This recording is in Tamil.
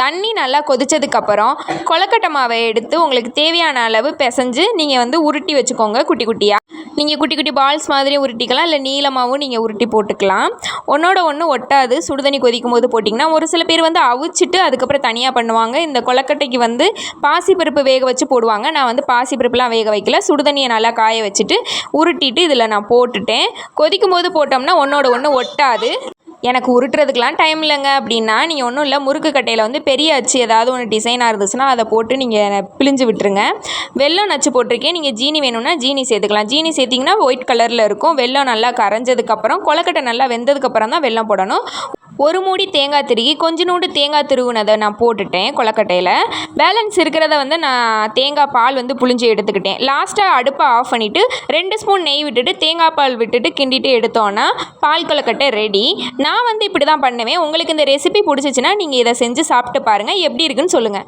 தண்ணி நல்லா கொதிச்சதுக்கப்புறம் கொழுக்கட்டை மாவை எடுத்து உங்களுக்கு தேவையான அளவு பிசைஞ்சு நீங்கள் வந்து உருட்டி வச்சுக்கோங்க குட்டி குட்டியாக. நீங்கள் குட்டி குட்டி பால்ஸ் மாதிரி உருட்டிக்கலாம், இல்லை நீளமாகவும் நீங்கள் உருட்டி போட்டுக்கலாம். ஒன்றோட ஒன்று ஒட்டாது. சுடுதண்ணி கொதிக்கும் போது போட்டிங்கன்னா ஒரு சில பேர் வந்து அவிச்சிட்டு அதுக்கப்புறம் தனியாக பண்ணுவாங்க. இந்த கொழுக்கட்டைக்கு வந்து பாசிப்பருப்பு வேக வச்சு போடுவாங்க. நான் வந்து பாசிப்பருப்புலாம் வேக வைக்கல, சுடுதண்ணியை நல்லா காய வச்சுட்டு உருட்டிட்டு இதில் நான் போட்டுட்டேன். கொதிக்கும் போது போட்டோம்னா ஒன்றோட ஒன்று ஒட்டாது. எனக்கு உருட்டுறதுக்கெலாம் டைம் இல்லைங்க அப்படின்னா நீங்கள் ஒன்றும் இல்லை, முறுக்கு கட்டையில் வந்து பெரிய அச்சு ஏதாவது ஒன்று டிசைனாக இருந்துச்சுன்னா அதை போட்டு நீங்கள் பிழிஞ்சு விட்டுருங்க. வெல்லம் நச்சு போட்டிருக்கேன். நீங்கள் ஜீனி வேணும்னா ஜீனி சேர்த்துக்கலாம். ஜீனி சேர்த்திங்கன்னா ஒயிட் கலரில் இருக்கும். வெல்லம் நல்லா கரைஞ்சதுக்கப்புறம் கொழுக்கட்டை நல்லா வெந்ததுக்கப்புறம் தான் வெல்லம் போடணும். ஒரு மூடி தேங்காய் திருகி கொஞ்சோண்டு தேங்காய் திருவுனதை நான் போட்டுட்டேன் கொழுக்கட்டையில். பேலன்ஸ் இருக்கிறத வந்து நான் தேங்காய் பால் வந்து புழிஞ்சு எடுத்துக்கிட்டேன். லாஸ்ட்டாக அடுப்பை ஆஃப் பண்ணிவிட்டு 2 ஸ்பூன் நெய் விட்டுட்டு தேங்காய் பால் விட்டுட்டு கிண்டிட்டு எடுத்தோன்னா பால் கொழுக்கட்டை ரெடி. நான் வந்து இப்படி தான் பண்ணுவேன். உங்களுக்கு இந்த ரெசிபி பிடிச்சிச்சின்னா நீங்கள் இதை செஞ்சு சாப்பிட்டு பாருங்கள், எப்படி இருக்குன்னு சொல்லுங்கள்.